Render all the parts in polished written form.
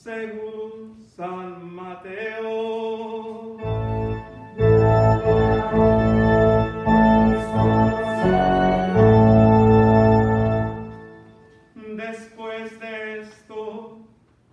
según San Mateo. Después de esto,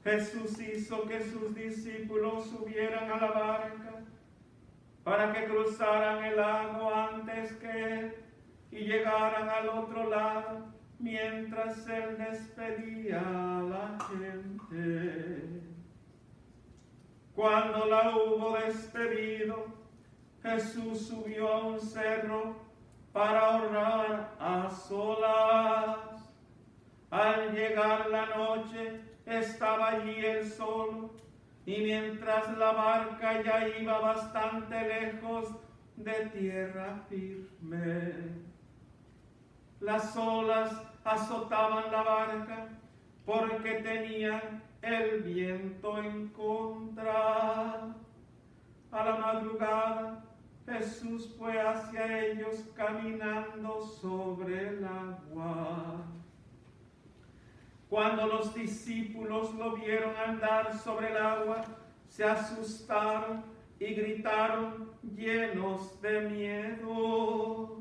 Jesús hizo que sus discípulos subieran a la barca para que cruzaran el lago antes que él y llegaran al otro lado, mientras él despedía a la gente. Cuando la hubo despedido, Jesús subió a un cerro para orar a solas. Al llegar la noche, estaba allí él solo, y mientras la barca ya iba bastante lejos de tierra firme, las olas azotaban la barca porque tenían el viento en contra. A la madrugada, Jesús fue hacia ellos caminando sobre el agua. Cuando los discípulos lo vieron andar sobre el agua, se asustaron y gritaron llenos de miedo: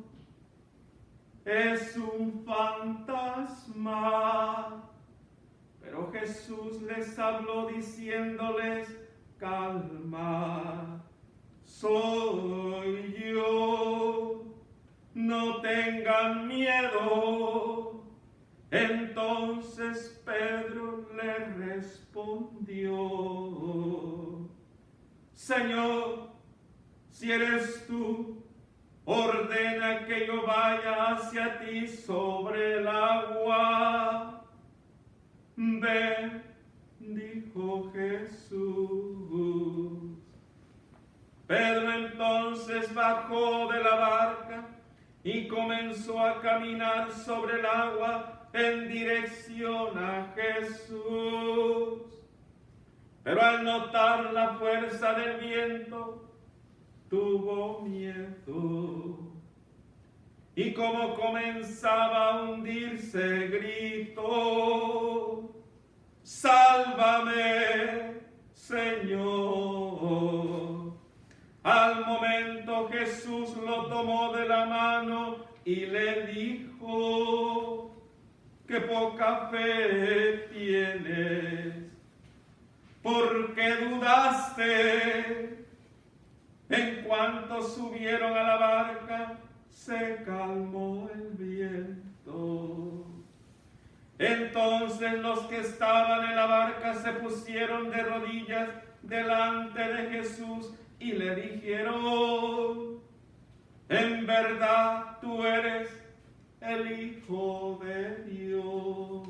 ¡Es un fantasma! Pero Jesús les habló diciéndoles: calma, soy yo, no tengan miedo. Entonces Pedro le respondió: Señor, si eres tú, ordena que yo vaya hacia ti sobre el agua. Ven, dijo Jesús. Pedro entonces bajó de la barca y comenzó a caminar sobre el agua en dirección a Jesús. Pero al notar la fuerza del viento, tuvo miedo. Y como comenzaba a hundirse, gritó: ¡sálvame, Señor! Al momento Jesús lo tomó de la mano y le dijo: ¡qué poca fe tienes! ¿Por qué dudaste? En cuanto subieron a la barca, se calmó el viento. Entonces los que estaban en la barca se pusieron de rodillas delante de Jesús y le dijeron: en verdad tú eres el Hijo de Dios.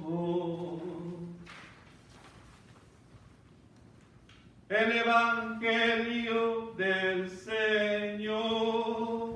El Evangelio del Señor.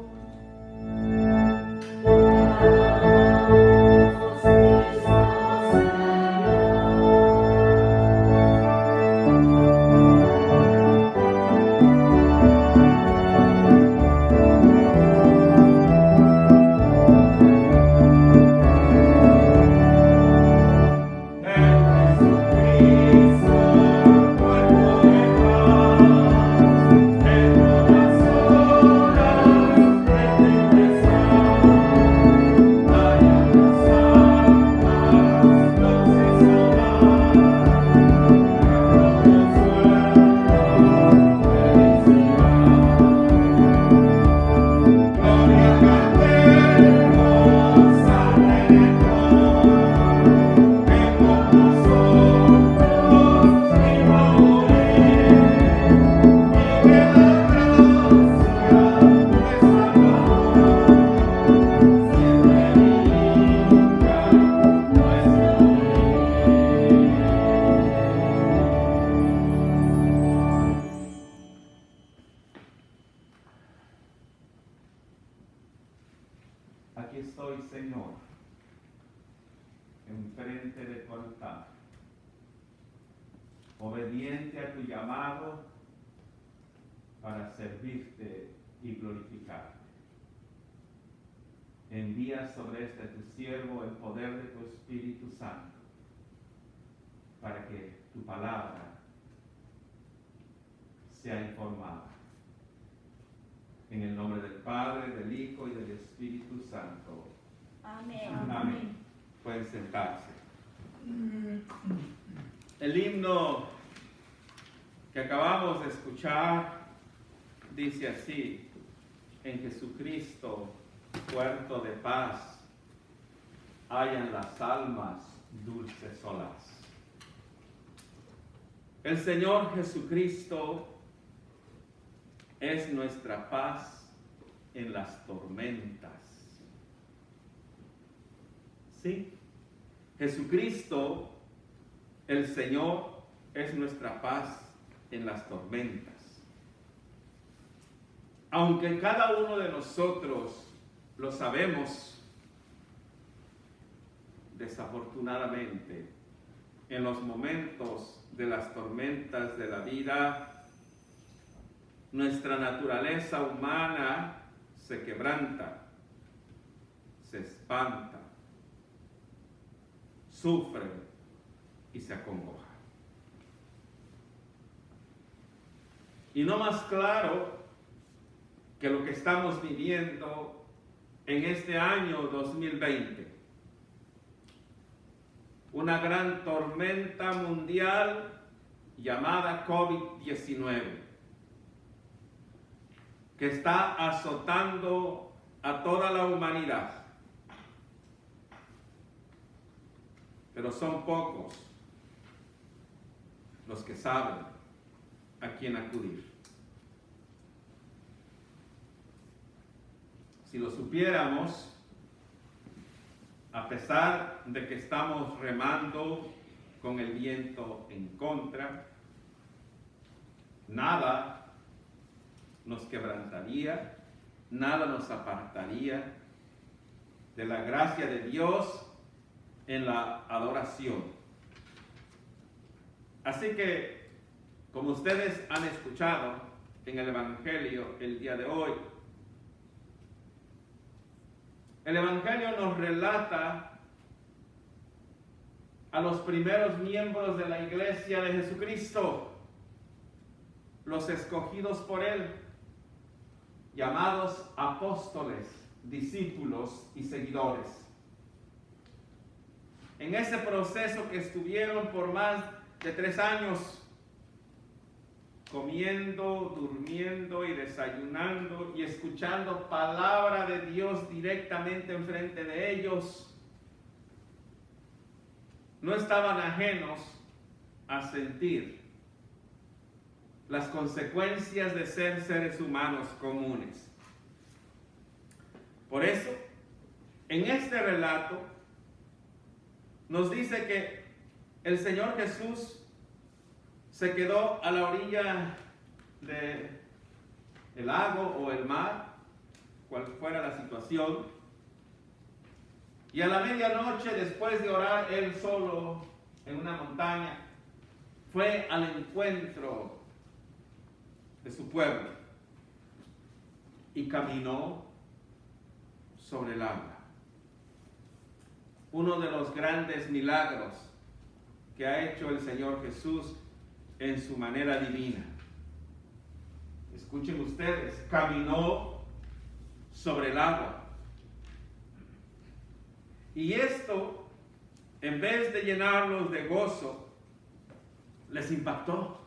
Aquí estoy, Señor, enfrente de tu altar, obediente a tu llamado para servirte y glorificarte. Envía sobre este tu siervo el poder de tu Espíritu Santo, para que tu palabra sea informada. En el nombre del Padre, del Hijo y del Espíritu Santo. Amén. Amén. Pueden sentarse. El himno que acabamos de escuchar dice así: en Jesucristo, puerto de paz, hallan las almas dulces olas. El Señor Jesucristo es nuestra paz en las tormentas. Sí, Jesucristo, el Señor, es nuestra paz en las tormentas. Aunque cada uno de nosotros lo sabemos, desafortunadamente, en los momentos de las tormentas de la vida, nuestra naturaleza humana se quebranta, se espanta, sufre y se acongoja. Y no más claro que lo que estamos viviendo en este año 2020. Una gran tormenta mundial llamada COVID-19, que está azotando a toda la humanidad. Pero son pocos los que saben a quién acudir. Si lo supiéramos, a pesar de que estamos remando con el viento en contra, nada nos quebrantaría, nada nos apartaría de la gracia de Dios en la adoración. Así que, como ustedes han escuchado en el Evangelio el día de hoy, el Evangelio nos relata a los primeros miembros de la Iglesia de Jesucristo, los escogidos por Él, llamados apóstoles, discípulos y seguidores. En ese proceso que estuvieron por más de 3 años, comiendo, durmiendo y desayunando y escuchando palabra de Dios directamente enfrente de ellos, no estaban ajenos a sentir las consecuencias de ser seres humanos comunes. Por eso, en este relato, nos dice que el Señor Jesús se quedó a la orilla del lago o el mar, cual fuera la situación, y a la medianoche, después de orar él solo en una montaña, fue al encuentro de su pueblo y caminó sobre el agua. Uno de los grandes milagros que ha hecho el Señor Jesús en su manera divina. Escuchen ustedes, caminó sobre el agua. Y esto, en vez de llenarlos de gozo, les impactó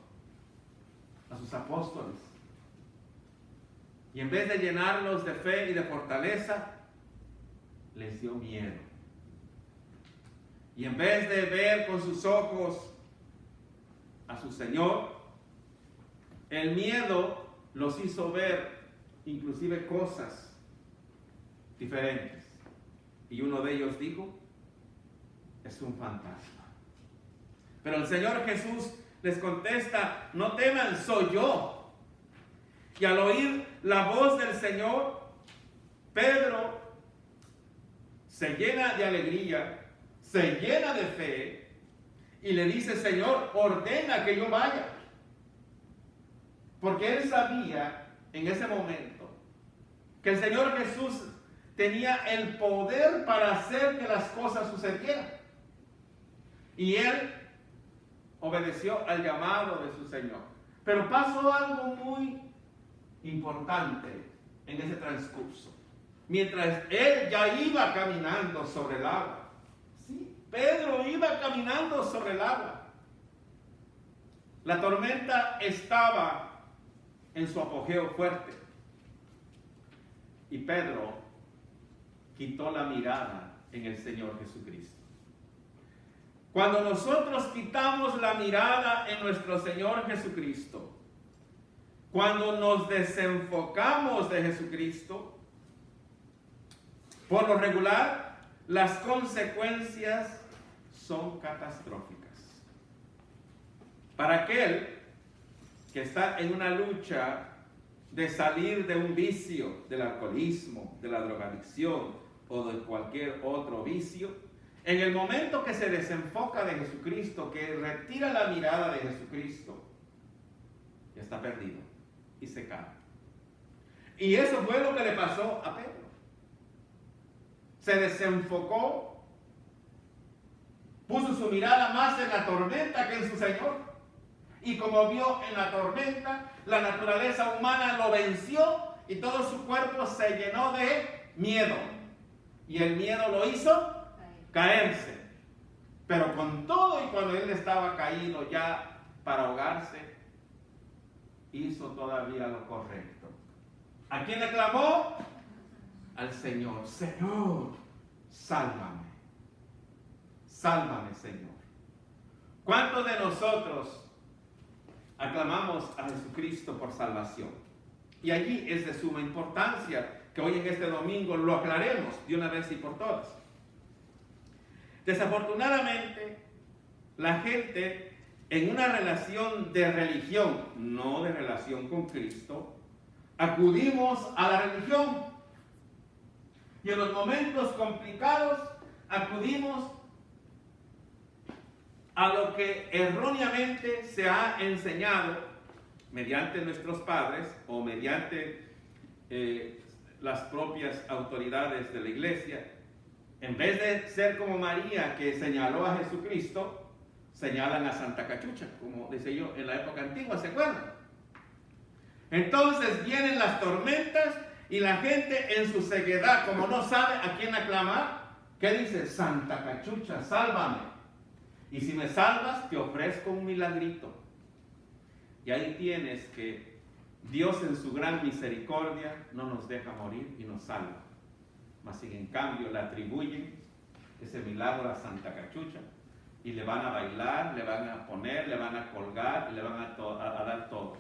a sus apóstoles. Y en vez de llenarlos de fe y de fortaleza, les dio miedo. Y en vez de ver con sus ojos a su Señor, el miedo los hizo ver inclusive cosas diferentes. Y uno de ellos dijo, es un fantasma. Pero el Señor Jesús les contesta, no teman, soy yo. Y al oír la voz del Señor, Pedro se llena de alegría, se llena de fe y le dice, Señor, ordena que yo vaya. Porque él sabía en ese momento que el Señor Jesús tenía el poder para hacer que las cosas sucedieran. Y él obedeció al llamado de su Señor. Pero pasó algo muy importante en ese transcurso. Mientras él ya iba caminando sobre el agua. Sí, Pedro iba caminando sobre el agua. La tormenta estaba en su apogeo fuerte. Y Pedro quitó la mirada en el Señor Jesucristo. Cuando nosotros quitamos la mirada en nuestro Señor Jesucristo, cuando nos desenfocamos de Jesucristo, por lo regular, las consecuencias son catastróficas. Para aquel que está en una lucha de salir de un vicio, del alcoholismo, de la drogadicción o de cualquier otro vicio, en el momento que se desenfoca de Jesucristo, que retira la mirada de Jesucristo, ya está perdido y se cae. Y eso fue lo que le pasó a Pedro. Se desenfocó, puso su mirada más en la tormenta que en su Señor. Y como vio en la tormenta, la naturaleza humana lo venció y todo su cuerpo se llenó de miedo. Y el miedo lo hizo caerse. Pero con todo y cuando él estaba caído ya para ahogarse, hizo todavía lo correcto. ¿A quién le clamó? Al Señor. Señor, sálvame. Sálvame, Señor. ¿Cuántos de nosotros aclamamos a Jesucristo por salvación? Y allí es de suma importancia que hoy en este domingo lo aclaremos de una vez y por todas. Desafortunadamente, la gente en una relación de religión, no de relación con Cristo, acudimos a la religión. Y en los momentos complicados acudimos a lo que erróneamente se ha enseñado mediante nuestros padres o mediante las propias autoridades de la iglesia. En vez de ser como María, que señaló a Jesucristo, señalan a Santa Cachucha, como decía yo en la época antigua, ¿se acuerdan? Entonces vienen las tormentas y la gente en su ceguedad, como no sabe a quién aclamar, ¿qué dice? Santa Cachucha, sálvame. Y si me salvas, te ofrezco un milagrito. Y ahí tienes que Dios en su gran misericordia no nos deja morir y nos salva. Mas sin en cambio le atribuyen ese milagro a Santa Cachucha y le van a bailar, le van a poner, le van a colgar y le van a dar todo.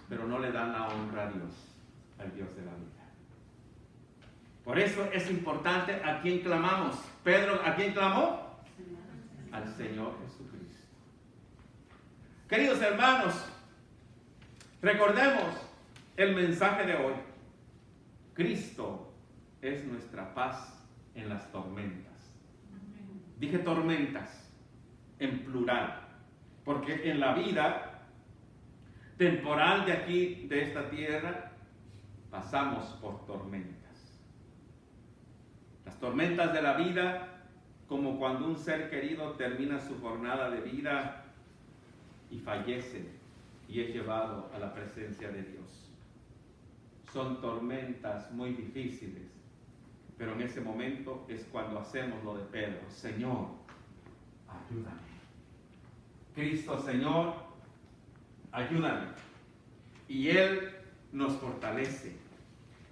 Pero no le dan la honra a Dios, al Dios de la vida. Por eso es importante a quién clamamos. Pedro, ¿a quién clamó? Al Señor Jesucristo. Queridos hermanos, recordemos el mensaje de hoy. Cristo es nuestra paz en las tormentas. Dije tormentas en plural, porque en la vida temporal de aquí, de esta tierra, pasamos por tormentas. Las tormentas de la vida, como cuando un ser querido termina su jornada de vida y fallece y es llevado a la presencia de Dios. Son tormentas muy difíciles, pero en ese momento es cuando hacemos lo de Pedro. Señor, ayúdame. Cristo, Señor, ayúdame. Y Él nos fortalece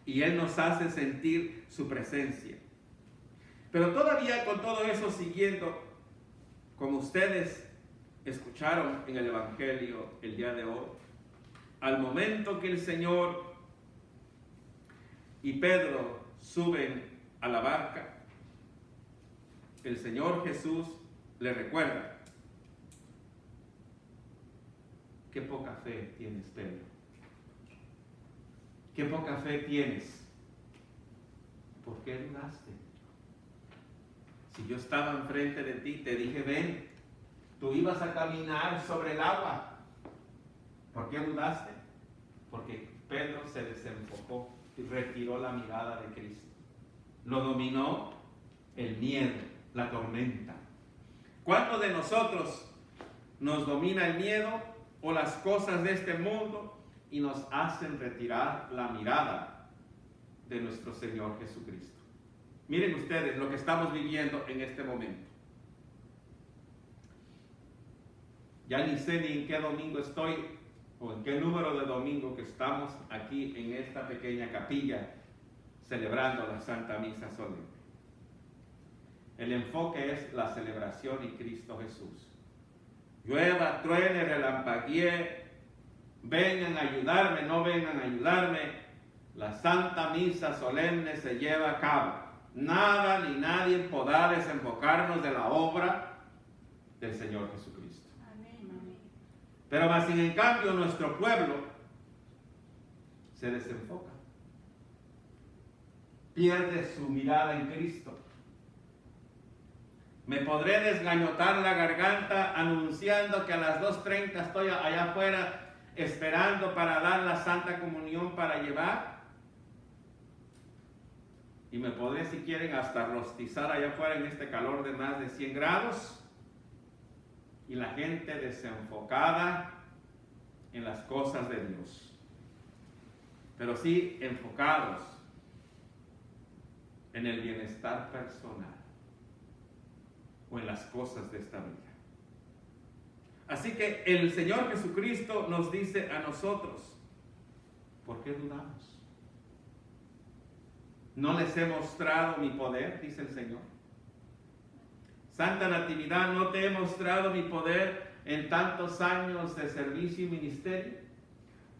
y Él nos hace sentir su presencia. Pero todavía con todo eso siguiendo, como ustedes escucharon en el Evangelio el día de hoy, al momento que el Señor y Pedro suben a la barca, el Señor Jesús le recuerda: qué poca fe tienes, Pedro. Qué poca fe tienes. ¿Por qué dudaste? Si yo estaba enfrente de ti, te dije, ven, tú ibas a caminar sobre el agua. ¿Por qué dudaste? Porque Pedro se desenfocó y retiró la mirada de Cristo. Lo dominó el miedo, la tormenta. ¿Cuántos de nosotros nos domina el miedo o las cosas de este mundo y nos hacen retirar la mirada de nuestro Señor Jesucristo. Miren ustedes lo que estamos viviendo en este momento. Ya ni sé ni en qué domingo estoy o en qué número de domingo que estamos aquí en esta pequeña capilla celebrando la Santa Misa Solemne. El enfoque es la celebración y Cristo Jesús. Llueva, truene, relampaguee, vengan a ayudarme, no vengan a ayudarme, la Santa Misa Solemne se lleva a cabo. Nada ni nadie podrá desenfocarnos de la obra del Señor Jesucristo. Amén. Pero más sin en cambio nuestro pueblo se desenfoca. Pierde su mirada en Cristo. Me podré desgañotar la garganta anunciando que a las 2:30 estoy allá afuera esperando para dar la Santa Comunión para llevar. Y me podré, si quieren, hasta rostizar allá afuera en este calor de más de 100 grados. Y la gente desenfocada en las cosas de Dios. Pero sí enfocados en el bienestar personal o en las cosas de esta vida. Así que el Señor Jesucristo nos dice a nosotros, ¿por qué dudamos? ¿No les he mostrado mi poder? Dice el Señor. Santa Natividad, ¿no te he mostrado mi poder en tantos años de servicio y ministerio?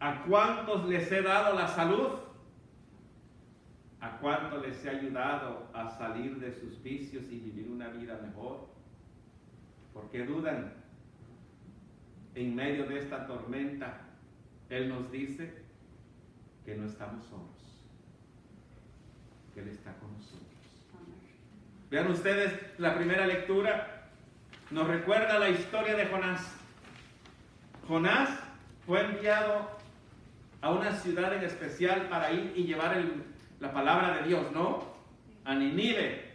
¿A cuántos les he dado la salud? ¿A cuántos les he ayudado a salir de sus vicios y vivir una vida mejor? ¿Por qué dudan? En medio de esta tormenta, Él nos dice que no estamos solos, que Él está con nosotros. Vean ustedes, la primera lectura nos recuerda la historia de Jonás. Jonás fue enviado a una ciudad en especial para ir y llevar la palabra de Dios, ¿no? A Nínive.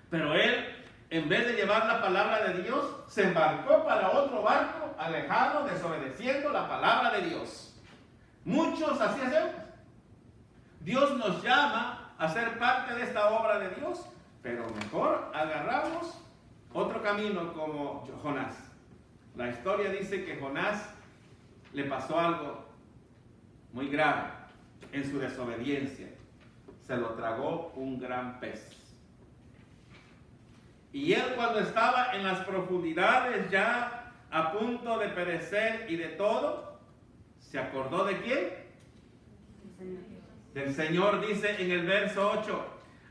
Pero él, en vez de llevar la palabra de Dios, se embarcó para otro barco alejado, desobedeciendo la palabra de Dios. Muchos así hacemos. Dios nos llama a ser parte de esta obra de Dios, pero mejor agarramos otro camino como Jonás. La historia dice que Jonás le pasó algo muy grave en su desobediencia. Se lo tragó un gran pez. Y él, cuando estaba en las profundidades, ya a punto de perecer y de todo, ¿se acordó de quién? Del Señor. Dice en el verso 8,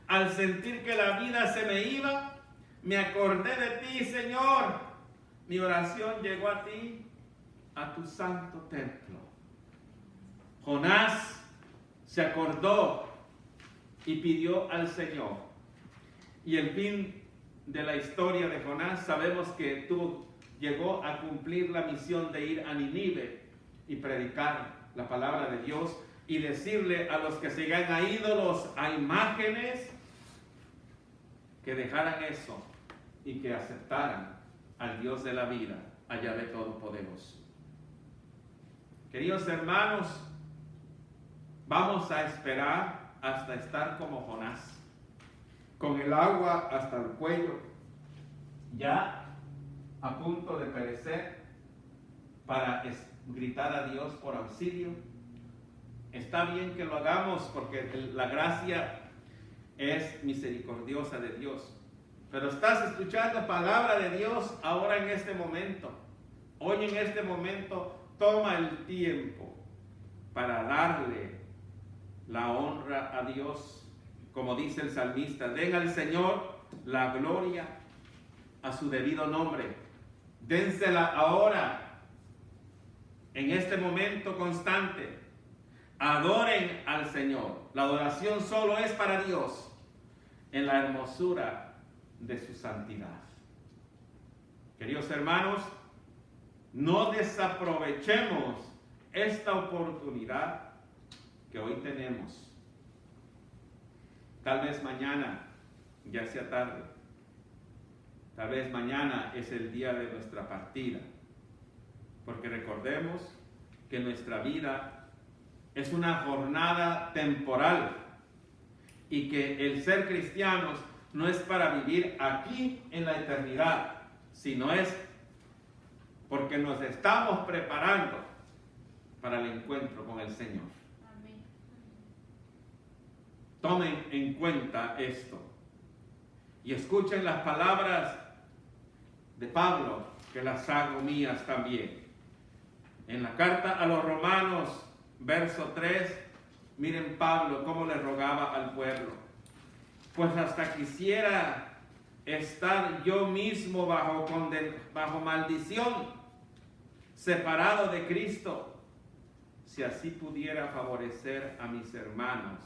al sentir que la vida se me iba, me acordé de ti, Señor. Mi oración llegó a ti, a tu santo templo. Jonás se acordó y pidió al Señor. Y el fin de la historia de Jonás, sabemos que llegó a cumplir la misión de ir a Nínive y predicar la palabra de Dios y decirle a los que sigan a ídolos, a imágenes, que dejaran eso y que aceptaran al Dios de la vida, a Yahvé Todopoderoso. Queridos hermanos, vamos a esperar hasta estar como Jonás, con el agua hasta el cuello, ya a punto de perecer, para gritar a Dios por auxilio. Está bien que lo hagamos porque la gracia es misericordiosa de Dios. Pero estás escuchando palabra de Dios ahora en este momento. Hoy en este momento toma el tiempo para darle la honra a Dios. Como dice el salmista, den al Señor la gloria a su debido nombre. Dénsela ahora, en este momento constante. Adoren al Señor. La adoración solo es para Dios, en la hermosura de su santidad. Queridos hermanos, no desaprovechemos esta oportunidad que hoy tenemos. Tal vez mañana ya sea tarde. Tal vez mañana es el día de nuestra partida, porque recordemos que nuestra vida es una jornada temporal y que el ser cristianos no es para vivir aquí en la eternidad, sino es porque nos estamos preparando para el encuentro con el Señor. Amén. Tomen en cuenta esto y escuchen las palabras de Pablo, que las hago mías también. En la carta a los Romanos, verso 3, miren Pablo cómo le rogaba al pueblo: pues hasta quisiera estar yo mismo bajo maldición, separado de Cristo, si así pudiera favorecer a mis hermanos,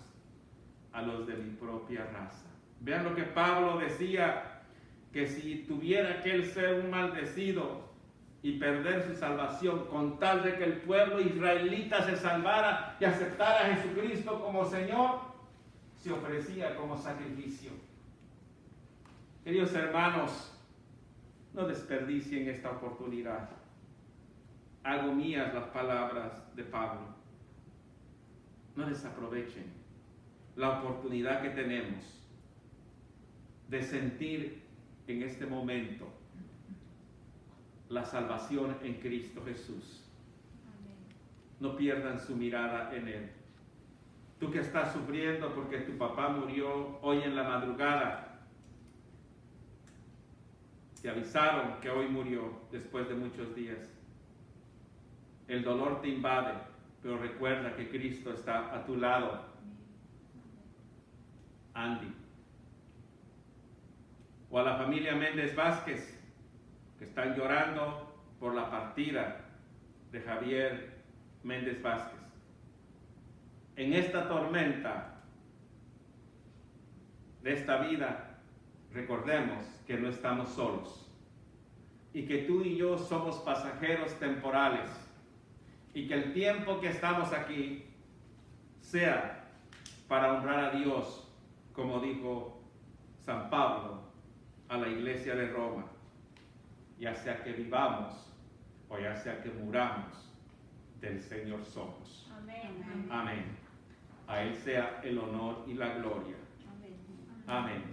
a los de mi propia raza. Vean lo que Pablo decía, que si tuviera que él ser un maldecido y perder su salvación, con tal de que el pueblo israelita se salvara y aceptara a Jesucristo como Señor, se ofrecía como sacrificio. Queridos hermanos, no desperdicien esta oportunidad. Hago mías las palabras de Pablo. No desaprovechen la oportunidad que tenemos de sentir en este momento la salvación en Cristo Jesús. Amén. No pierdan su mirada en Él. Tú que estás sufriendo porque tu papá murió hoy en la madrugada, te avisaron que hoy murió después de muchos días. El dolor te invade, pero recuerda que Cristo está a tu lado. Andy. O a la familia Méndez Vázquez, que están llorando por la partida de Javier Méndez Vázquez. En esta tormenta de esta vida, recordemos que no estamos solos y que tú y yo somos pasajeros temporales y que el tiempo que estamos aquí sea para honrar a Dios, como dijo San Pablo a la iglesia de Roma, ya sea que vivamos o ya sea que muramos, del Señor somos. Amén. Amén. A Él sea el honor y la gloria. Amén. Amén.